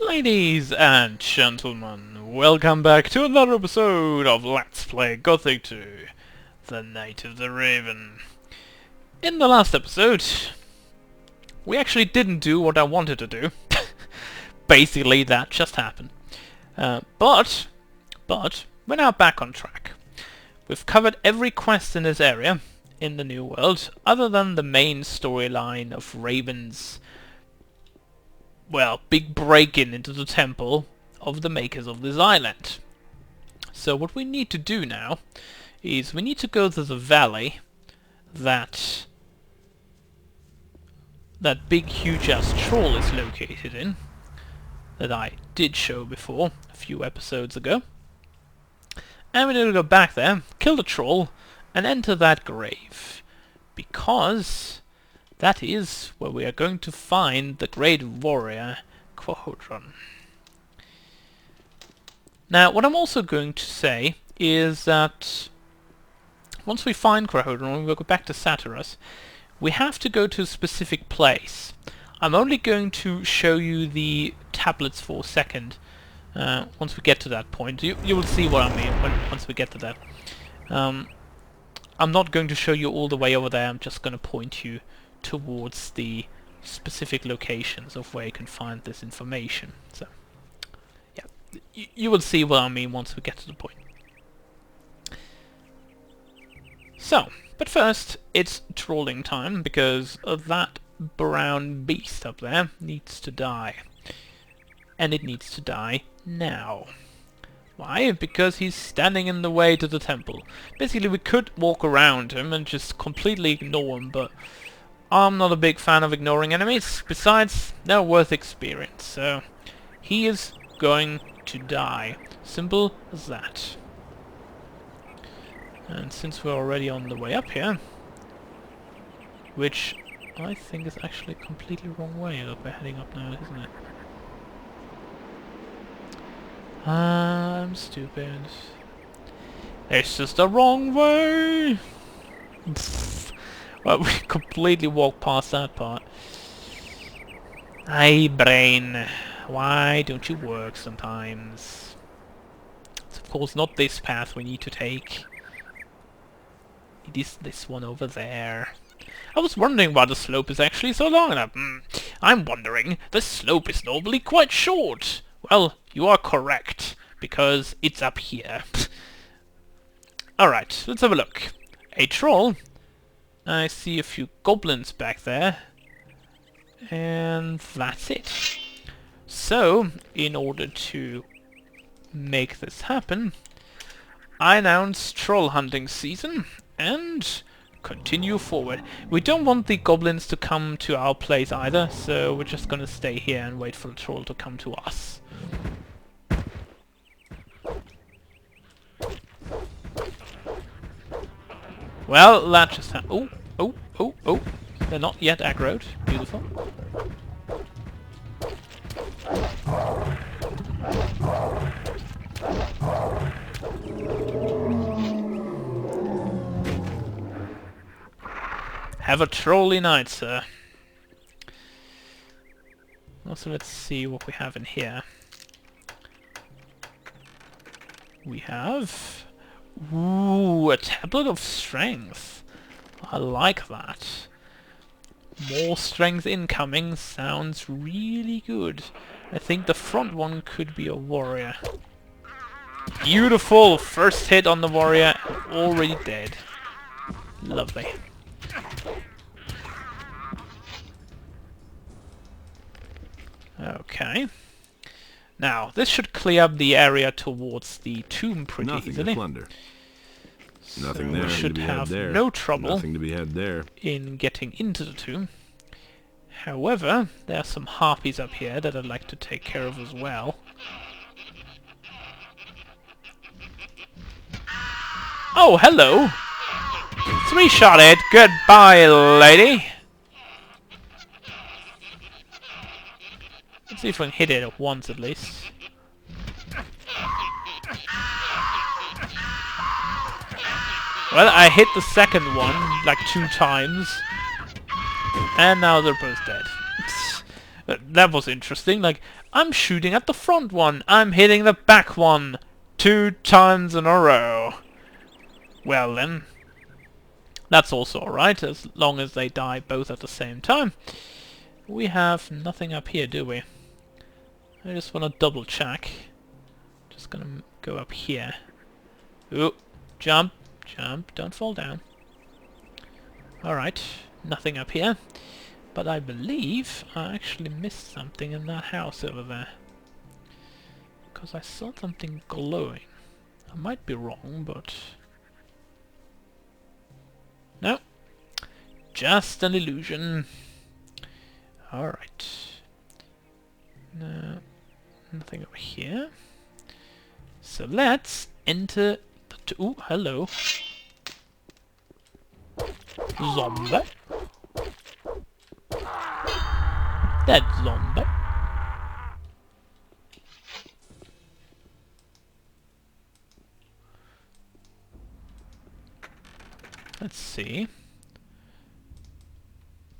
Ladies and gentlemen, welcome back to another episode of Let's Play Gothic 2, The Night of the Raven. In the last episode, we actually didn't do what I wanted to do. Basically, that just happened. But, we're now back on track. We've covered every quest in this area, in the New World, other than the main storyline of Raven's big break-in into the temple of the makers of this island. So what we need to do now is we need to go to the valley that big huge ass troll is located in, that I did show before a few episodes ago. And we need to go back there, kill the troll, and enter that grave, because that is where we are going to find the great warrior Quarhodron. Now, what I'm also going to say is that once we find Quarhodron, we'll go back to Satyrus, we have to go to a specific place. I'm only going to show you the tablets for a second. Once we get to that point, you will see what I mean once we get to that. I'm not going to show you all the way over there, I'm just going to point you towards the specific locations of where you can find this information. So, yeah, you will see what I mean once we get to the point. So, but first, it's trolling time, because that brown beast up there needs to die. And it needs to die now. Why? Because he's standing in the way to the temple. Basically, we could walk around him and just completely ignore him, but I'm not a big fan of ignoring enemies. Besides, they're worth experience, so he is going to die. Simple as that. And since we're already on the way up here, which I think is actually completely wrong way that we're heading up now, isn't it? I'm stupid. It's just the wrong way! Well, we completely walked past that part. Hey, brain, why don't you work sometimes? It's of course not this path we need to take. It is this one over there. I was wondering why the slope is actually so long, and I'm wondering, the slope is normally quite short. Well, you are correct, because it's up here. Alright, let's have a look. A troll. I see a few goblins back there, and that's it. So, in order to make this happen, I announce troll hunting season, and continue forward. We don't want the goblins to come to our place either, so we're just gonna stay here and wait for the troll to come to us. Well, that just happened. Oh. They're not yet aggroed. Beautiful. Have a trolly night, sir. Also, let's see what we have in here. We have... Ooh, a tablet of strength. I like that. More strength incoming sounds really good. I think the front one could be a warrior. Beautiful! First hit on the warrior, already dead. Lovely. Okay. Now, this should clear up the area towards the tomb pretty easily. Plunder. So Nothing there. we should have no trouble Nothing to be had there. in getting into the tomb. However, there are some harpies up here that I'd like to take care of as well. Oh, hello! Three-shotted! Goodbye, lady! Let's see if we can hit it at once at least. Well, I hit the second one like 2 times, and now they're both dead. That was interesting. Like, I'm shooting at the front one. I'm hitting the back one 2 times in a row. Well then. That's also alright, as long as they die both at the same time. We have nothing up here, do we? I just want to double check. Just gonna go up here. Ooh, jump, jump, don't fall down. Alright, nothing up here. But I believe I actually missed something in that house over there. Because I saw something glowing. I might be wrong, but... no. Just an illusion. Alright. No, nothing over here. So let's enter the... ooh, hello. Zombie. Dead zombie. Let's see.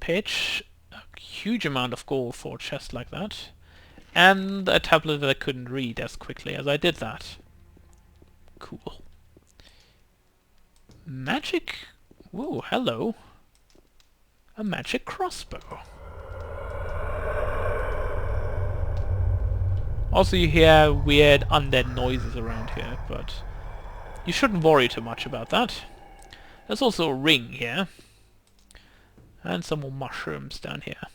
Pitch a huge amount of gold for a chest like that. And a tablet that I couldn't read as quickly as I did that. Cool. Magic... whoa, hello. A magic crossbow. Also you hear weird undead noises around here, but you shouldn't worry too much about that. There's also a ring here. And some more mushrooms down here.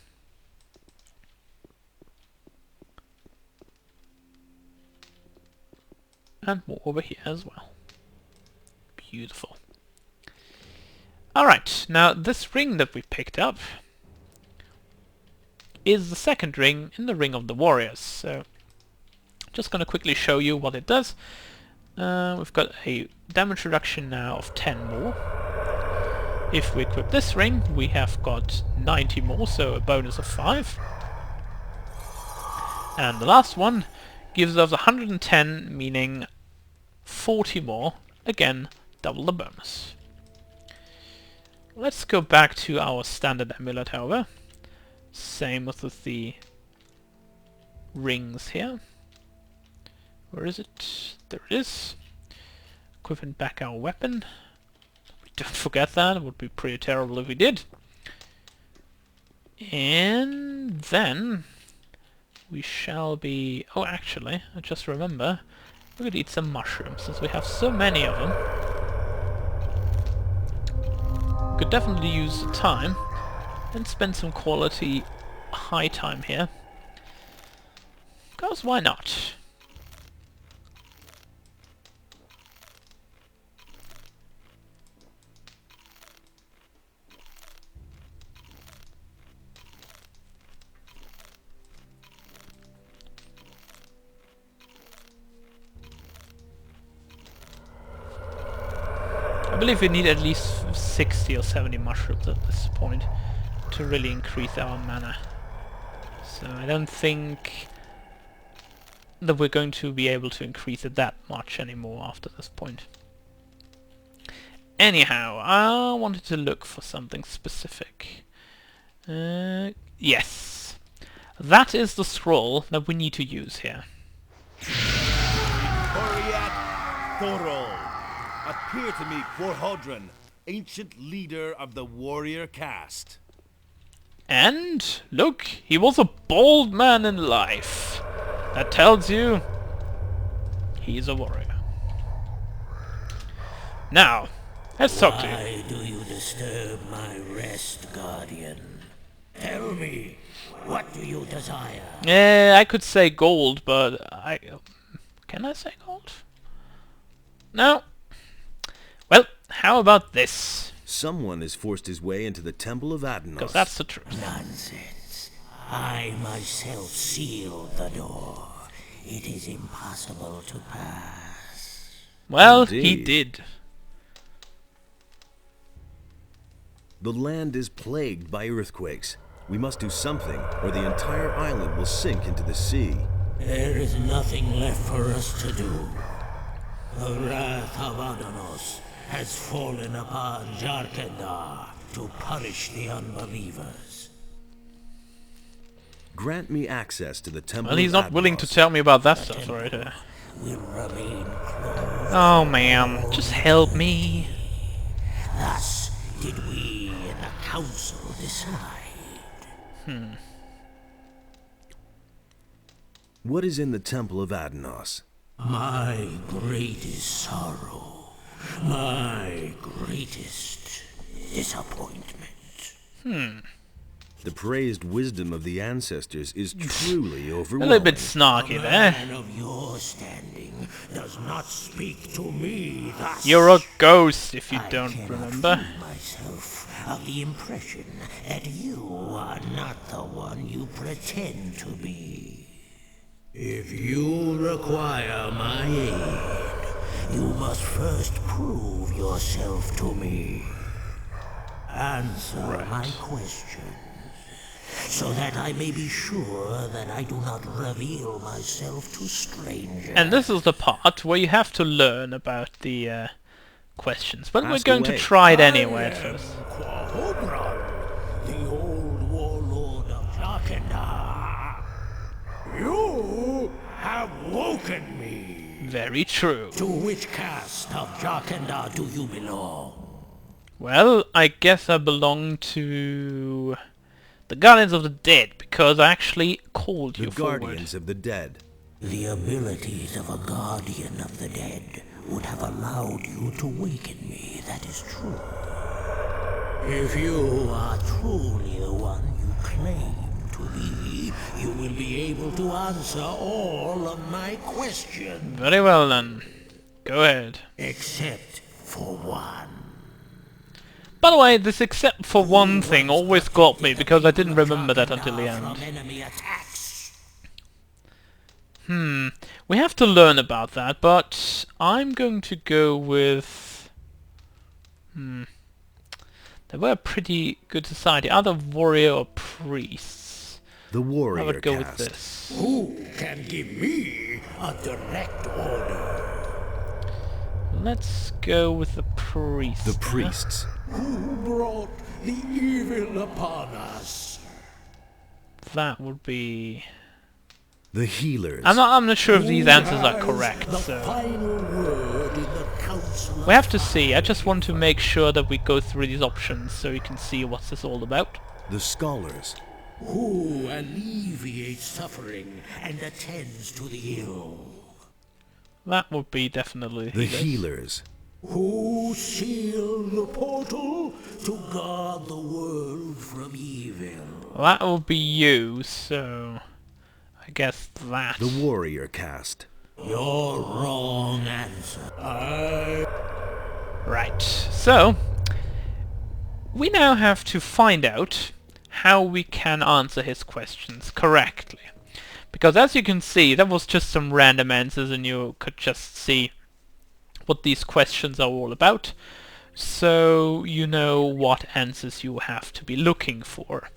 And more over here as well. Beautiful. Alright, now this ring that we picked up is the second ring in the Ring of the Warriors. So, just going to quickly show you what it does. We've got a damage reduction now of 10 more. If we equip this ring, we have got 90 more, so a bonus of 5. And the last one gives us 110, meaning 40 more. Again, double the bonus. Let's go back to our standard amulet, however. Same with the rings here. Where is it? There it is. Equipping back our weapon. Don't forget that, it would be pretty terrible if we did. And then we shall be... oh, actually, I just remember, we could eat some mushrooms, since we have so many of them. We could definitely use the time and spend some quality high time here. Because why not? I believe we need at least 60 or 70 mushrooms at this point to really increase our mana. So I don't think that we're going to be able to increase it that much anymore after this point. Anyhow, I wanted to look for something specific. Yes. That is the scroll that we need to use here. Appear to me Quarhodron, ancient leader of the warrior caste. And, look, he was a bold man in life. That tells you he's a warrior. Now, let's talk to you. Why do you disturb my rest, Guardian? Tell me, what do you desire? I could say gold, but I... can I say gold? No. Well, how about this? Someone has forced his way into the Temple of Adnos. Because that's the truth. Nonsense. I myself sealed the door. It is impossible to pass. Well, Indeed. he did. The land is plagued by earthquakes. We must do something, or the entire island will sink into the sea. There is nothing left for us to do. The wrath of Adnos has fallen upon Jharkendar to punish the unbelievers. Grant me access to the temple. Well, he's of not willing to Adnos. tell me about that stuff right here. Will remain closed. Oh, man. Just help me. Thus did we in the council decide. What is in the temple of Adnos? My greatest sorrow, my greatest disappointment. The praised wisdom of the ancestors is truly A overwhelming. little bit snarky A there. man of your standing does not speak to me thus. You're a ghost, if you I don't cannot remember. free myself of the impression that you are not the one you pretend to be. If you require my aid, you must first prove yourself to me. Answer my questions, so that I may be sure that I do not reveal myself to strangers. And this is the part where you have to learn about the questions. But we're Ask going to away. try it anyway at first. Quarhodron, the old warlord of Jharkendar. You have woken me. Very true. To which caste of Jharkendar do you belong? Well, I guess I belong to the Guardians of the Dead, because I actually called The you forward. guardians of the dead. The abilities of a guardian of the dead would have allowed you to waken me, that is true. If you are truly the one you claim to be, you will be able to answer all of my questions. Very well then. Go ahead. Except for one. By the way, this except for one thing always got me, because I didn't remember that until the end. From enemy attacks. We have to learn about that, but I'm going to go with... They were a pretty good society. Either warrior or priests. The I warrior would go with caste. this. Who can give me a direct order? Let's go with the priest. The priests. Who brought the evil upon us? That would be... The healers. I'm not sure if these Who answers are has correct, the so... final word in the council We have to see. I just want to make sure that we go through these options so you can see what this is all about. The scholars. who alleviates suffering and attends to the ill. That would be definitely The healers. healers. Who seal the portal to guard the world from evil. That would be you, so... I guess that. The warrior caste. Your wrong answer. Right, so... we now have to find out how we can answer his questions correctly. Because as you can see, that was just some random answers and you could just see what these questions are all about. So you know what answers you have to be looking for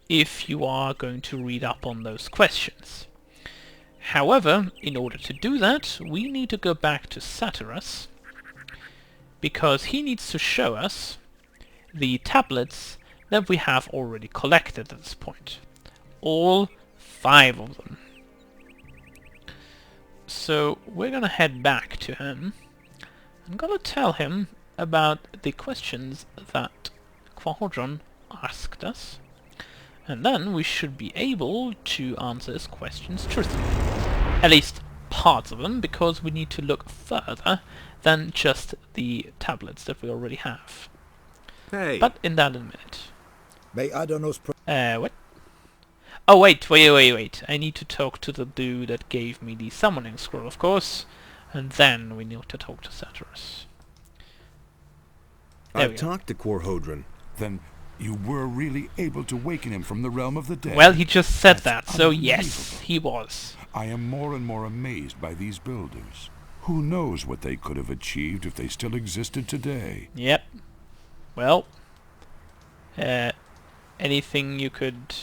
if you are going to read up on those questions. However, in order to do that, we need to go back to Satyrus, because he needs to show us the tablets that we have already collected at this point. All 5 of them. So we're gonna head back to him. I'm gonna tell him about the questions that Quarhodron asked us. And then we should be able to answer his questions truthfully. At least parts of them, because we need to look further than just the tablets that we already have. Hey, But in that in a minute. may Adonos What? Oh, wait. I need to talk to the dude that gave me the summoning scroll, of course. And then we need to talk to Satyrus. There we I've go. talked to Quarhodron. Then you were really able to waken him from the realm of the dead. Well, he just said that, That's so unbelievable. yes, he was. I am more and more amazed by these builders. Who knows what they could have achieved if they still existed today? Yep. Well, anything you could...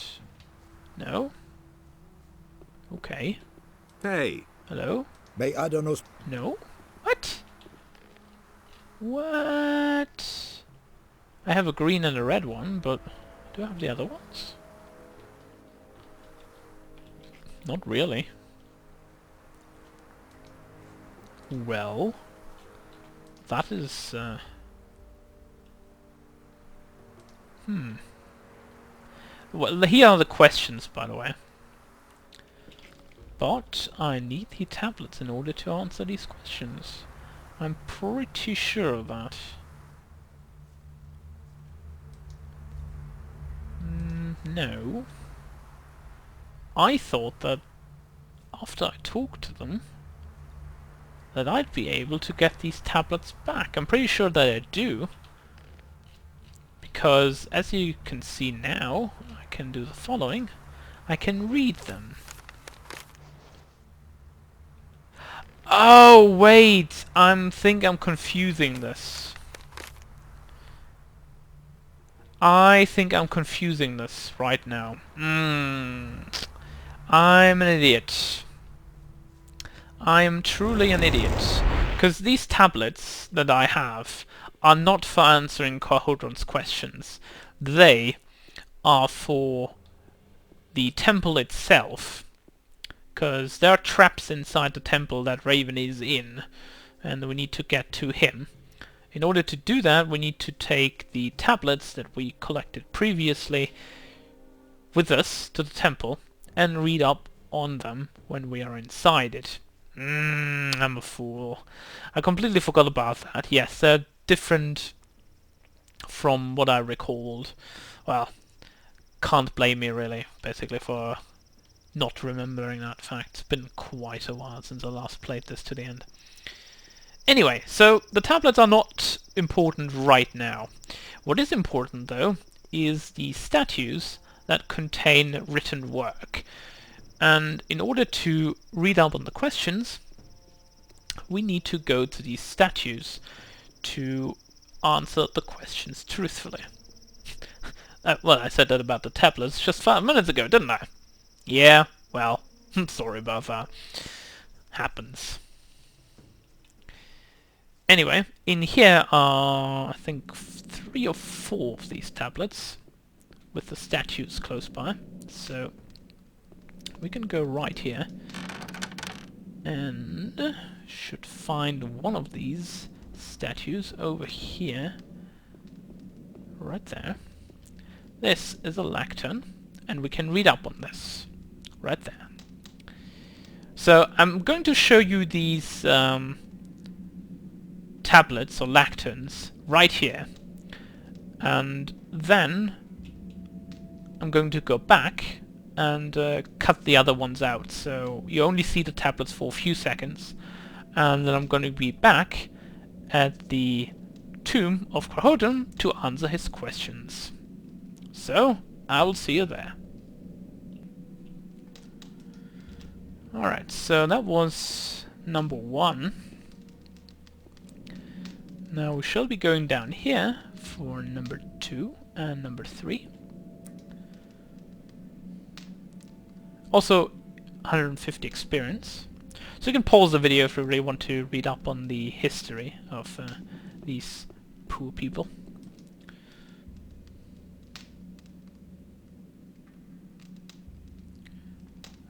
No? Okay. Hey, Hello? may Adonos No? What? What? I have a green and a red one, but do I have the other ones? Not really. Well, that is... Well, here are the questions, by the way. But I need the tablets in order to answer these questions. I'm pretty sure of that. No. I thought that after I talked to them, that I'd be able to get these tablets back. I'm pretty sure that I do. Because, as you can see now, I can do the following. I can read them. Oh, wait! think I'm confusing this. I think I'm confusing this right now. I'm an idiot. I am truly an idiot. Because these tablets that I have are not for answering Quarhodron's questions. They are for the temple itself. Because there are traps inside the temple that Raven is in, and we need to get to him. In order to do that, we need to take the tablets that we collected previously with us to the temple and read up on them when we are inside it. I'm a fool. I completely forgot about that. Yes, they're different from what I recalled. Well, can't blame me really, basically, for not remembering that fact. It's been quite a while since I last played this to the end. Anyway, so the tablets are not important right now. What is important, though, is the statues that contain written work. And in order to read up on the questions, we need to go to these statues to answer the questions truthfully. Well, I said that about the tablets just 5 minutes ago, didn't I? Yeah, well, sorry about that. Happens. Anyway, in here are, I think, 3 or 4 of these tablets with the statues close by. So we can go right here and should find one of these statues over here. Right there. This is a lectern, and we can read up on this. Right there. So I'm going to show you these tablets or lecterns right here, and then I'm going to go back and cut the other ones out, so you only see the tablets for a few seconds, and then I'm going to be back at the tomb of Quarhodron to answer his questions. So I will see you there. Alright, so that was number 1. Now we shall be going down here for number 2 and number 3. Also 150 experience. So you can pause the video if you really want to read up on the history of these poor people.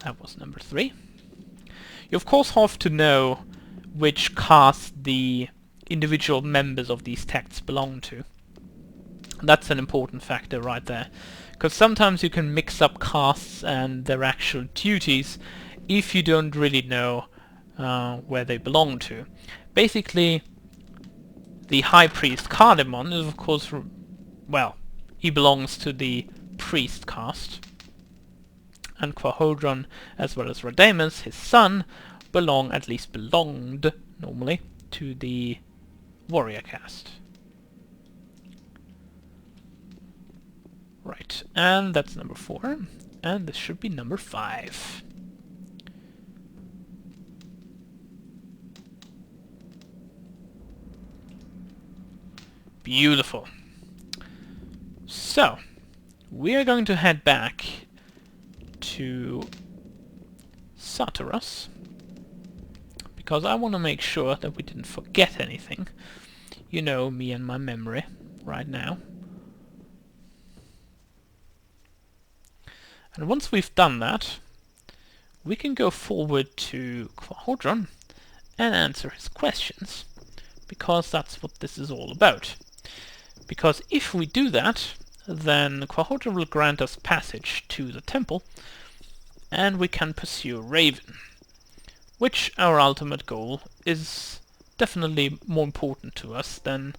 That was number 3. You of course have to know which caste the individual members of these texts belong to. That's an important factor right there, because sometimes you can mix up castes and their actual duties if you don't really know where they belong to. Basically, the High Priest Cardamon is of course, well, he belongs to the priest caste, and Quarhodron, as well as Radamus, his son, belonged, normally, to the warrior caste. Right, and that's number 4, and this should be number 5. Beautiful. So, we are going to head back to Satyrus, because I want to make sure that we didn't forget anything. You know, me and my memory right now. And once we've done that, we can go forward to Quarhodron and answer his questions, because that's what this is all about. Because if we do that, then Quarhodron will grant us passage to the temple, and we can pursue Raven, which our ultimate goal is definitely more important to us than,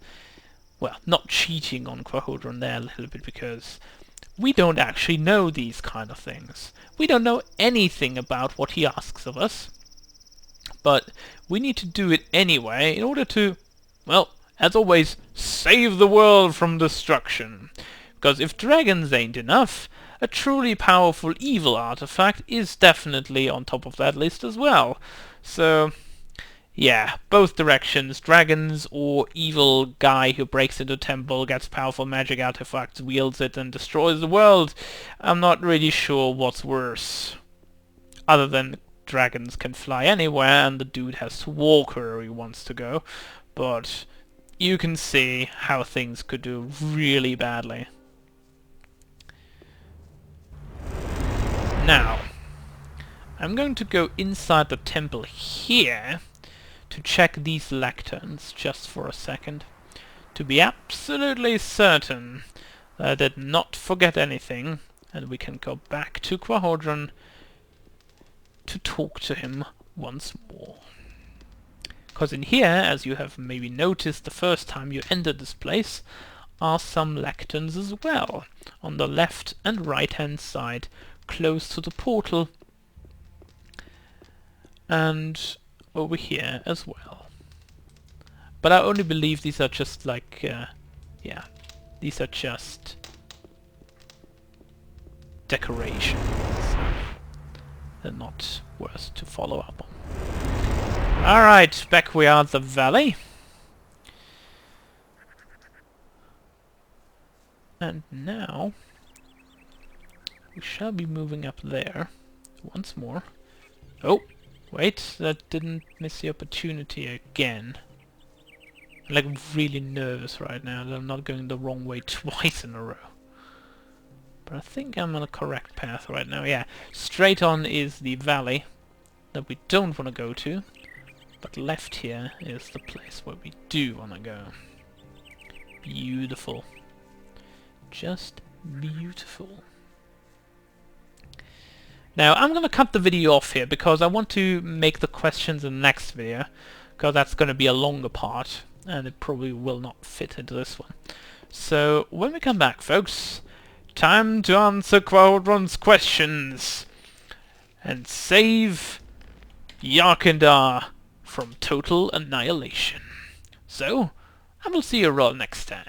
well, not cheating on Quarhodron there a little bit, because we don't actually know these kind of things. We don't know anything about what he asks of us, but we need to do it anyway in order to, well, as always, save the world from destruction. Because if dragons ain't enough, a truly powerful evil artifact is definitely on top of that list as well. So, yeah, both directions, dragons or evil guy who breaks into temple, gets powerful magic artifacts, wields it and destroys the world. I'm not really sure what's worse. Other than dragons can fly anywhere and the dude has to walk where he wants to go. But you can see how things could do really badly. Now, I'm going to go inside the temple here to check these lecterns just for a second, to be absolutely certain that I did not forget anything, and we can go back to Quarhodron to talk to him once more. Because in here, as you have maybe noticed the first time you entered this place, are some lecterns as well, on the left and right hand side, close to the portal, and over here as well. But I only believe these are just like, yeah, these are just decorations. They're not worth to follow up on. Alright, back we are at the valley. And now we shall be moving up there once more. Oh, wait, that didn't miss the opportunity again. I'm like really nervous right now that I'm not going the wrong way twice in a row. But I think I'm on a correct path right now. Yeah, straight on is the valley that we don't want to go to, but left here is the place where we do want to go. Beautiful. Just beautiful. Now, I'm going to cut the video off here because I want to make the questions in the next video, because that's going to be a longer part, and it probably will not fit into this one. So, when we come back, folks, time to answer Quarhodron's questions and save Jharkendar from total annihilation. So, I will see you all next time.